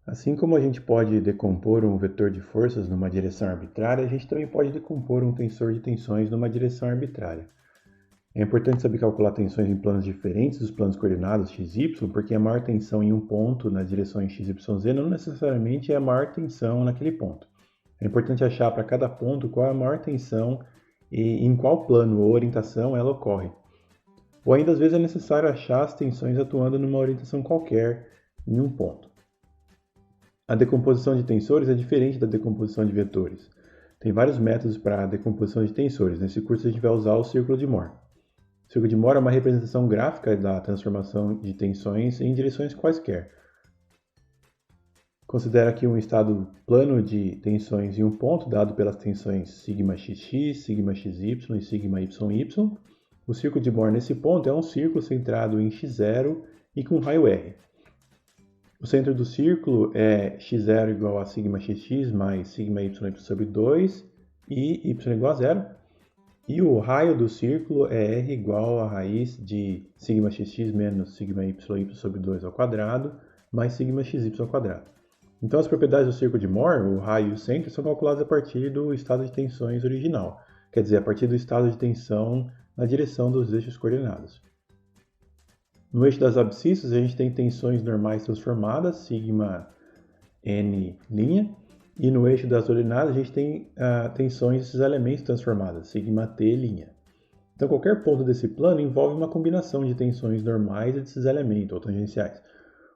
Assim como a gente pode decompor um vetor de forças numa direção arbitrária, a gente também pode decompor um tensor de tensões numa direção arbitrária. É importante saber calcular tensões em planos diferentes dos planos coordenados x, y, porque a maior tensão em um ponto nas direções x, y, z não necessariamente é a maior tensão naquele ponto. É importante achar para cada ponto qual é a maior tensão e em qual plano ou orientação ela ocorre. Ou ainda às vezes é necessário achar as tensões atuando numa orientação qualquer em um ponto. A decomposição de tensores é diferente da decomposição de vetores. Tem vários métodos para a decomposição de tensores. Nesse curso a gente vai usar o círculo de Mohr. O círculo de Mohr é uma representação gráfica da transformação de tensões em direções quaisquer. Considera aqui um estado plano de tensões em um ponto, dado pelas tensões σxx, σxy e σyy. O círculo de Mohr nesse ponto é um círculo centrado em x0 e com raio R. O centro do círculo é x0 igual a σxx mais σy sobre 2 e y igual a 0. E o raio do círculo é R igual a raiz de σxx menos σy sobre 2 ao quadrado mais σxy ao quadrado. Então as propriedades do círculo de Mohr, o raio e o centro, são calculadas a partir do estado de tensões original, quer dizer, a partir do estado de tensão na direção dos eixos coordenados. No eixo das abscissas, a gente tem tensões normais transformadas, sigma n', e no eixo das ordenadas, a gente tem tensões desses elementos transformadas, sigma t'. Então, qualquer ponto desse plano envolve uma combinação de tensões normais desses elementos, ou tangenciais.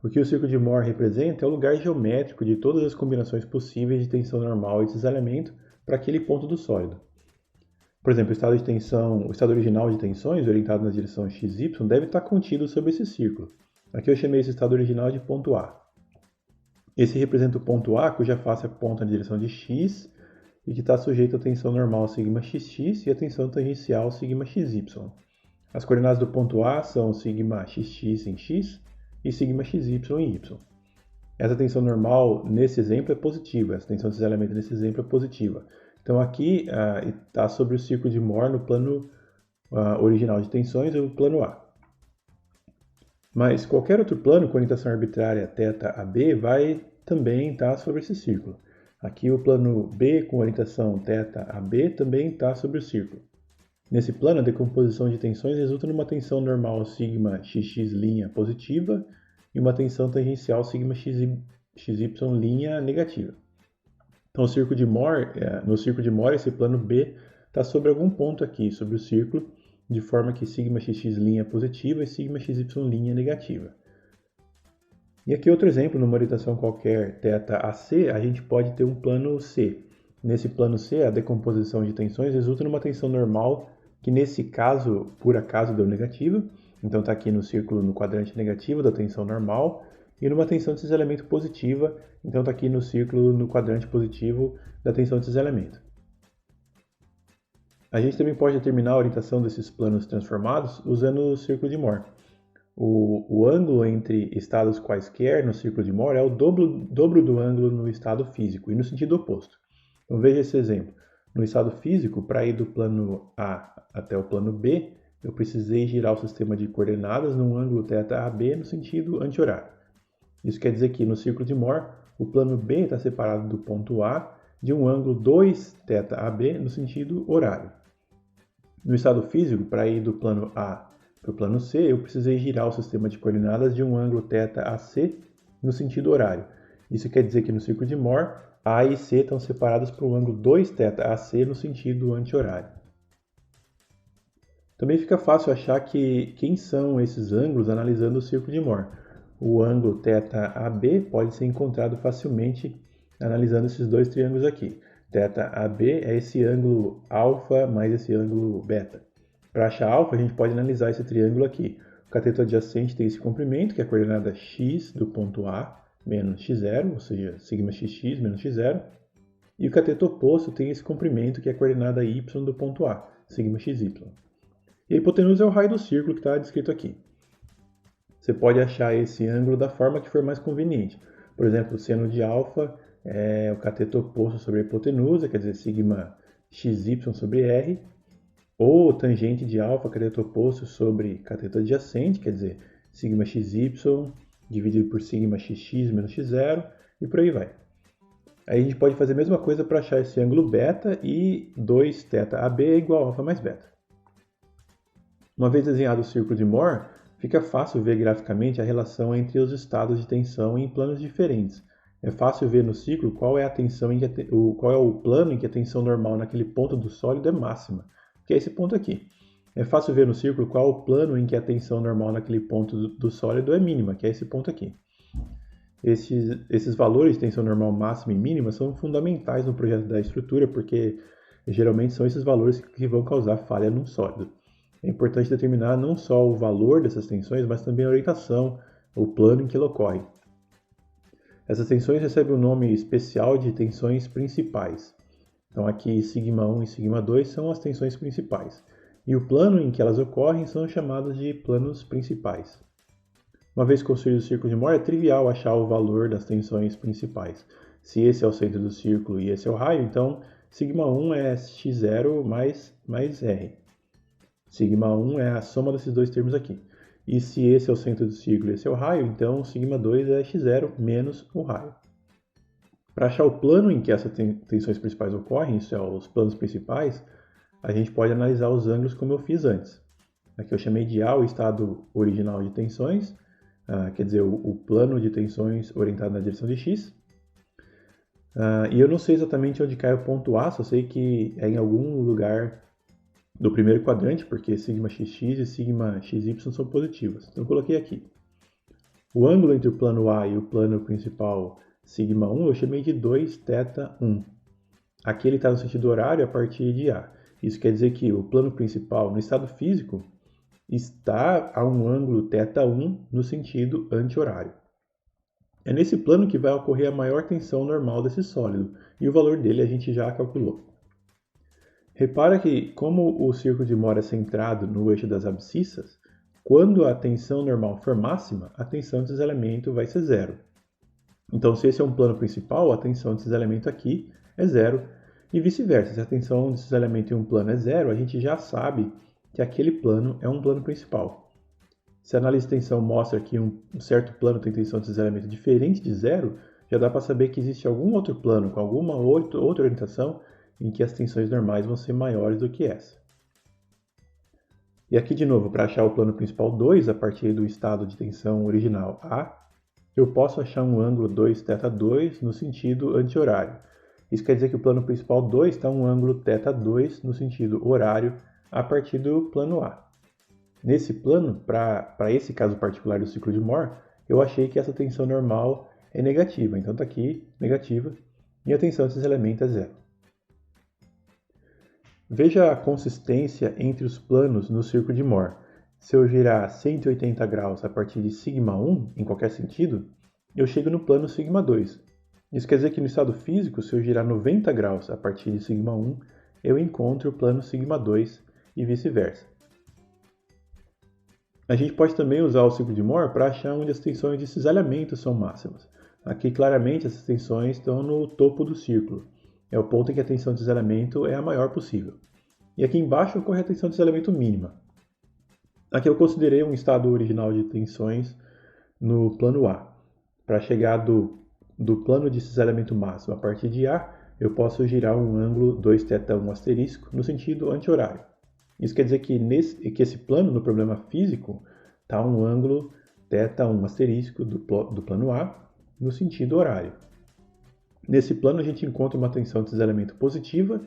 O que o círculo de Mohr representa é o lugar geométrico de todas as combinações possíveis de tensão normal desses elementos para aquele ponto do sólido. Por exemplo, o estado original de tensões, orientado na direção x, y, deve estar contido sobre esse círculo. Aqui eu chamei esse estado original de ponto A. Esse representa o ponto A, cuja face aponta na direção de x e que está sujeito à tensão normal σxx e à tensão tangencial σxy. As coordenadas do ponto A são σxx em x e σxy em y. Essa tensão normal nesse exemplo é positiva, essa tensão desses elementos nesse exemplo é positiva. Então aqui está sobre o círculo de Mohr no plano original de tensões, o plano A. Mas qualquer outro plano com orientação arbitrária θ-AB vai também estar sobre esse círculo. Aqui o plano B com orientação θ-AB também está sobre o círculo. Nesse plano, a decomposição de tensões resulta numa tensão normal σxx' positiva e uma tensão tangencial σxy' negativa. Então, no círculo de Mohr, esse plano B está sobre algum ponto aqui, sobre o círculo, de forma que σxx' é positiva e σxy' negativa. E aqui outro exemplo, numa orientação qualquer θ-AC, a gente pode ter um plano C. Nesse plano C, a decomposição de tensões resulta numa tensão normal, que nesse caso, por acaso, deu negativa. Então está aqui no círculo, no quadrante negativo da tensão normal, e numa tensão desses elementos positiva, então está aqui no círculo, no quadrante positivo da tensão desses elementos. A gente também pode determinar a orientação desses planos transformados usando o círculo de Mohr. O ângulo entre estados quaisquer no círculo de Mohr é o dobro do ângulo no estado físico e no sentido oposto. Então veja esse exemplo. No estado físico, para ir do plano A até o plano B, eu precisei girar o sistema de coordenadas num ângulo θ-AB no sentido anti-horário. Isso quer dizer que no círculo de Mohr, o plano B está separado do ponto A de um ângulo 2θ-AB no sentido horário. No estado físico, para ir do plano A para o plano C, eu precisei girar o sistema de coordenadas de um ângulo θ-AC no sentido horário. Isso quer dizer que no círculo de Mohr, A e C estão separados por um ângulo 2θ-AC no sentido anti-horário. Também fica fácil achar quem são esses ângulos analisando o círculo de Mohr. O ângulo θ-AB pode ser encontrado facilmente analisando esses dois triângulos aqui. θ-AB é esse ângulo alfa mais esse ângulo beta. Para achar alfa, a gente pode analisar esse triângulo aqui. O cateto adjacente tem esse comprimento, que é a coordenada x do ponto A menos x0, ou seja, σxx menos x0. E o cateto oposto tem esse comprimento, que é a coordenada y do ponto A, σxy. E a hipotenusa é o raio do círculo que está descrito aqui. Você pode achar esse ângulo da forma que for mais conveniente. Por exemplo, o seno de alfa é o cateto oposto sobre a hipotenusa, quer dizer, sigma xy sobre r, ou tangente de alfa, cateto oposto sobre cateto adjacente, quer dizer, sigma xy dividido por sigma xx menos x0, e por aí vai. Aí a gente pode fazer a mesma coisa para achar esse ângulo beta e 2θAB é igual a alfa mais beta. Uma vez desenhado o círculo de Moore, fica fácil ver graficamente a relação entre os estados de tensão em planos diferentes. É fácil ver no ciclo qual é a tensão qual é o plano em que a tensão normal naquele ponto do sólido é máxima, que é esse ponto aqui. É fácil ver no círculo qual é o plano em que a tensão normal naquele ponto do sólido é mínima, que é esse ponto aqui. Esses valores de tensão normal máxima e mínima são fundamentais no projeto da estrutura, porque geralmente são esses valores que vão causar falha num sólido. É importante determinar não só o valor dessas tensões, mas também a orientação, o plano em que ela ocorre. Essas tensões recebem o nome especial de tensões principais. Então aqui σ1 e σ2 são as tensões principais, e o plano em que elas ocorrem são chamados de planos principais. Uma vez construído o círculo de Moore, é trivial achar o valor das tensões principais. Se esse é o centro do círculo e esse é o raio, então σ1 é x0 mais r. σ1 é a soma desses dois termos aqui. E se esse é o centro do círculo e esse é o raio, então σ2 é x0 menos o raio. Para achar o plano em que essas tensões principais ocorrem, isso é, os planos principais, a gente pode analisar os ângulos como eu fiz antes. Aqui eu chamei de A o estado original de tensões, quer dizer, o plano de tensões orientado na direção de x. E eu não sei exatamente onde cai o ponto A, só sei que é em algum lugar do primeiro quadrante, porque σxx e σxy são positivas. Então eu coloquei aqui. O ângulo entre o plano A e o plano principal σ1 eu chamei de 2θ1. Aqui ele está no sentido horário a partir de A. Isso quer dizer que o plano principal, no estado físico, está a um ângulo θ1 no sentido anti-horário. É nesse plano que vai ocorrer a maior tensão normal desse sólido, e o valor dele a gente já calculou. Repara que, como o círculo de Moore é centrado no eixo das abscissas, quando a tensão normal for máxima, a tensão desses elementos vai ser zero. Então, se esse é um plano principal, a tensão desses elementos aqui é zero, e vice-versa. Se a tensão desses elementos em um plano é zero, a gente já sabe que aquele plano é um plano principal. Se a análise de tensão mostra que um certo plano tem tensão desses elementos diferente de zero, já dá para saber que existe algum outro plano com alguma outra orientação em que as tensões normais vão ser maiores do que essa. E aqui de novo, para achar o plano principal 2 a partir do estado de tensão original A, eu posso achar um ângulo 2θ2 no sentido anti-horário. Isso quer dizer que o plano principal 2 está um ângulo θ2 no sentido horário a partir do plano A. Nesse plano, para esse caso particular do ciclo de Moore, eu achei que essa tensão normal é negativa. Então está aqui, negativa, e a tensão desses elementos é zero. Veja a consistência entre os planos no círculo de Moore. Se eu girar 180 graus a partir de σ1, em qualquer sentido, eu chego no plano σ2. Isso quer dizer que no estado físico, se eu girar 90 graus a partir de σ1, eu encontro o plano σ2 e vice-versa. A gente pode também usar o ciclo de Moore para achar onde as tensões de cisalhamento são máximas. Aqui, claramente, essas tensões estão no topo do círculo. É o ponto em que a tensão de cisalhamento é a maior possível. E aqui embaixo ocorre a tensão de cisalhamento mínima. Aqui eu considerei um estado original de tensões no plano A. Para chegar do plano de cisalhamento máximo a partir de A, eu posso girar um ângulo 2θ1 asterisco no sentido anti-horário. Isso quer dizer que esse plano, no problema físico, está um ângulo θ1 asterisco do plano A no sentido horário. Nesse plano, a gente encontra uma tensão de cisalhamento positiva,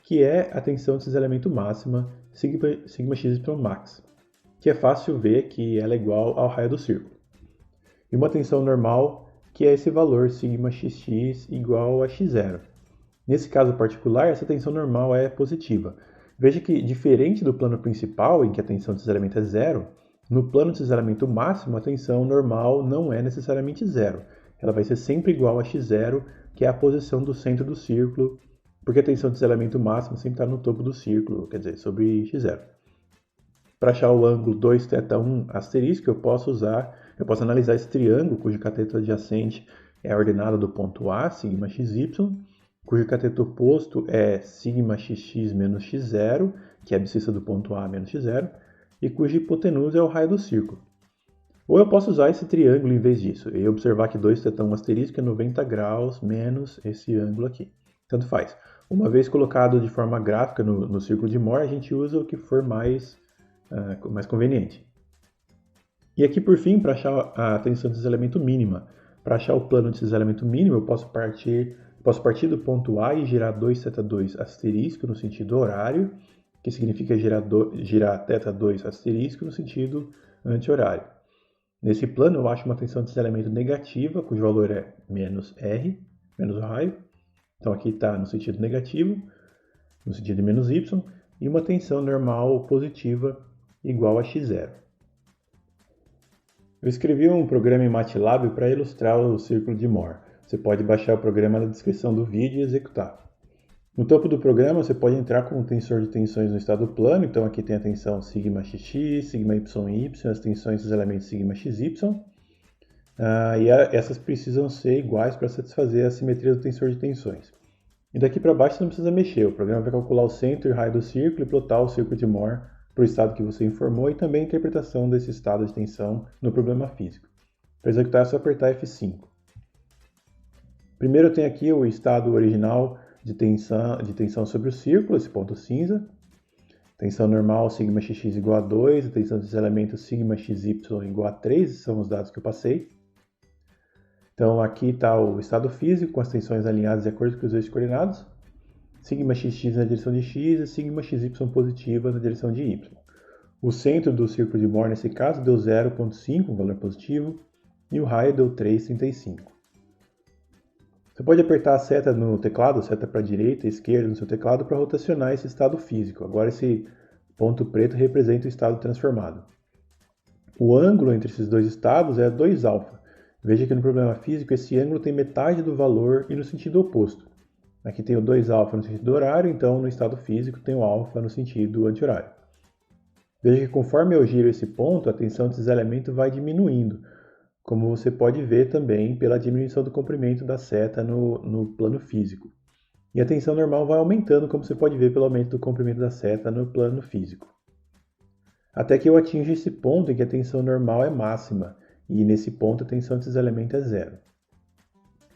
que é a tensão de cisalhamento máxima σxy max, que é fácil ver que ela é igual ao raio do círculo. E uma tensão normal, que é esse valor σxx igual a x0. Nesse caso particular, essa tensão normal é positiva. Veja que, diferente do plano principal, em que a tensão de cisalhamento é zero, no plano de cisalhamento máximo, a tensão normal não é necessariamente zero. Ela vai ser sempre igual a x0, que é a posição do centro do círculo, porque a tensão de cisalhamento máximo sempre está no topo do círculo, quer dizer, sobre x0. Para achar o ângulo 2θ1 asterisco, eu posso analisar esse triângulo, cujo cateto adjacente é a ordenada do ponto A, σxy, cujo cateto oposto é σxx menos x0, que é a abscissa do ponto A menos x0, e cuja hipotenusa é o raio do círculo. Ou eu posso usar esse triângulo em vez disso e observar que 2θ1 asterisco é 90 graus menos esse ângulo aqui. Tanto faz. Uma vez colocado de forma gráfica no círculo de Mohr, a gente usa o que for mais conveniente. E aqui, por fim, para achar a tensão de cisalhamento mínima. Para achar o plano de cisalhamento mínimo, eu posso partir do ponto A e girar 2θ2 asterisco no sentido horário, que significa girar θ2 asterisco no sentido anti-horário. Nesse plano, eu acho uma tensão de cisalhamento negativa, cujo valor é menos R, menos o raio. Então aqui está no sentido negativo, no sentido de menos Y, e uma tensão normal positiva igual a x0. Eu escrevi um programa em MATLAB para ilustrar o círculo de Mohr. Você pode baixar o programa na descrição do vídeo e executar. No topo do programa, você pode entrar com o tensor de tensões no estado plano. Então aqui tem a tensão σx, σy, as tensões dos elementos σxy. E essas precisam ser iguais para satisfazer a simetria do tensor de tensões. E daqui para baixo você não precisa mexer. O programa vai calcular o centro e raio do círculo e plotar o círculo de Mohr para o estado que você informou e também a interpretação desse estado de tensão no problema físico. Para executar é só apertar F5. Primeiro eu tenho aqui o estado original de tensão sobre o círculo, esse ponto cinza. Tensão normal σx igual a 2, a tensão dos elementos σxy igual a 3, são os dados que eu passei. Então aqui está o estado físico com as tensões alinhadas de acordo com os eixos coordenados. Σxx na direção de x e σxy positiva na direção de y. O centro do círculo de Mohr nesse caso deu 0,5, um valor positivo, e o raio deu 3,35. Você pode apertar a seta no teclado, seta para a direita e esquerda no seu teclado para rotacionar esse estado físico. Agora esse ponto preto representa o estado transformado. O ângulo entre esses dois estados é 2α. Veja que no problema físico esse ângulo tem metade do valor e no sentido oposto. Aqui tem o 2α no sentido horário, então no estado físico tem o α no sentido anti-horário. Veja que conforme eu giro esse ponto, a tensão desses elementos vai diminuindo, como você pode ver também pela diminuição do comprimento da seta no plano físico. E a tensão normal vai aumentando, como você pode ver pelo aumento do comprimento da seta no plano físico. Até que eu atinja esse ponto em que a tensão normal é máxima, e nesse ponto a tensão desses elementos é zero.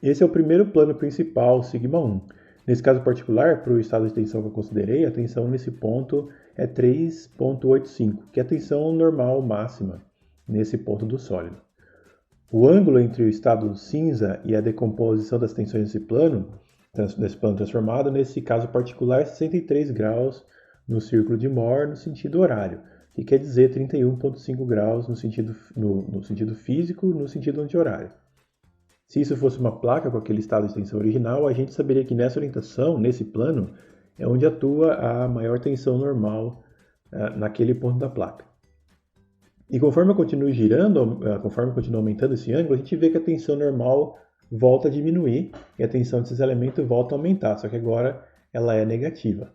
Esse é o primeiro plano principal, σ1. Nesse caso particular, para o estado de tensão que eu considerei, a tensão nesse ponto é 3,85, que é a tensão normal máxima nesse ponto do sólido. O ângulo entre o estado cinza e a decomposição das tensões desse plano transformado, nesse caso particular, é 63 graus no círculo de Mohr no sentido horário, que quer dizer 31,5 graus no sentido físico, no sentido anti-horário. Se isso fosse uma placa com aquele estado de tensão original, a gente saberia que nessa orientação, nesse plano, é onde atua a maior tensão normal naquele ponto da placa. E conforme eu continuo girando, conforme eu continuo aumentando esse ângulo, a gente vê que a tensão normal volta a diminuir e a tensão desses elementos volta a aumentar, só que agora ela é negativa.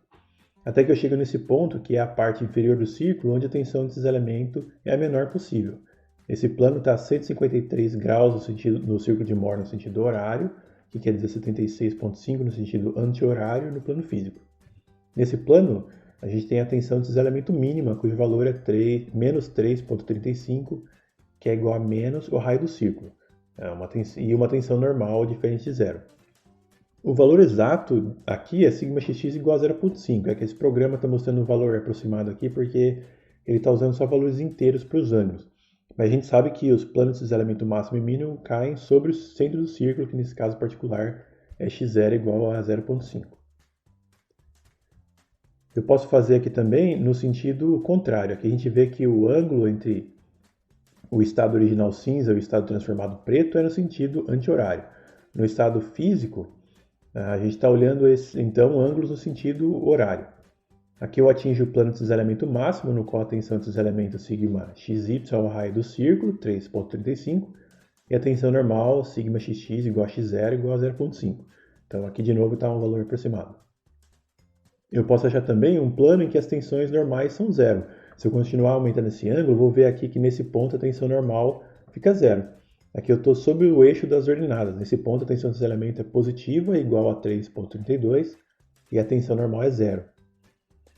Até que eu chego nesse ponto, que é a parte inferior do círculo, onde a tensão desses elementos é a menor possível. Esse plano está a 153 graus no círculo de Mohr no sentido horário, que quer dizer 76,5 no sentido anti-horário no plano físico. Nesse plano, a gente tem a tensão desses elementos mínima, cujo valor é menos 3,35, que é igual a menos o raio do círculo, e uma tensão normal diferente de zero. O valor exato aqui é σxx igual a 0,5, é que esse programa está mostrando um valor aproximado aqui porque ele está usando só valores inteiros para os ângulos. Mas a gente sabe que os planos desses elementos máximo e mínimo caem sobre o centro do círculo, que nesse caso particular é x0 igual a 0,5. Eu posso fazer aqui também no sentido contrário. Aqui a gente vê que o ângulo entre o estado original cinza e o estado transformado preto é no sentido anti-horário. No estado físico, a gente está olhando então ângulos no sentido horário. Aqui eu atingo o plano de cisalhamento máximo, no qual a tensão desses elementos σxy é o raio do círculo, 3,35, e a tensão normal σxx igual a x0 igual a 0,5. Então aqui de novo está um valor aproximado. Eu posso achar também um plano em que as tensões normais são zero. Se eu continuar aumentando esse ângulo, eu vou ver aqui que nesse ponto a tensão normal fica zero. Aqui eu estou sobre o eixo das ordenadas. Nesse ponto a tensão desse elemento é positiva, igual a 3,32, e a tensão normal é zero.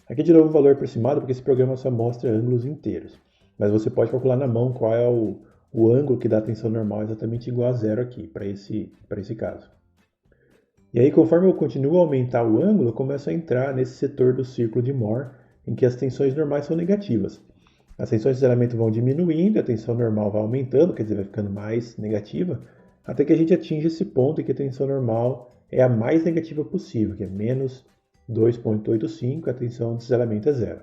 Aqui de novo um valor aproximado, porque esse programa só mostra ângulos inteiros. Mas você pode calcular na mão qual é o o ângulo que dá a tensão normal é exatamente igual a zero aqui, para esse caso. E aí, conforme eu continuo a aumentar o ângulo, eu começo a entrar nesse setor do círculo de Moore, em que as tensões normais são negativas. As tensões de isolamento vão diminuindo, a tensão normal vai aumentando, quer dizer, vai ficando mais negativa, até que a gente atinge esse ponto em que a tensão normal é a mais negativa possível, que é menos 2,85, a tensão de isolamento é zero.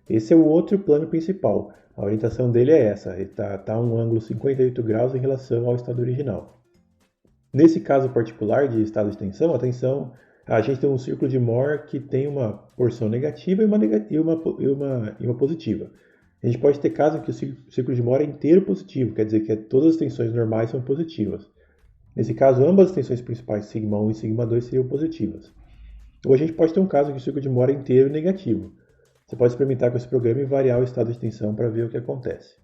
Esse é o outro plano principal. A orientação dele é essa, ele está a um ângulo 58 graus em relação ao estado original. Nesse caso particular de estado de tensão, a gente tem um círculo de Moore que tem uma porção negativa e uma positiva. A gente pode ter casos em que o círculo de Moore é inteiro positivo, quer dizer que todas as tensões normais são positivas. Nesse caso, ambas as tensões principais, σ1 e σ2, seriam positivas. Ou a gente pode ter um caso em que o círculo de Moore é inteiro negativo. Você pode experimentar com esse programa e variar o estado de tensão para ver o que acontece.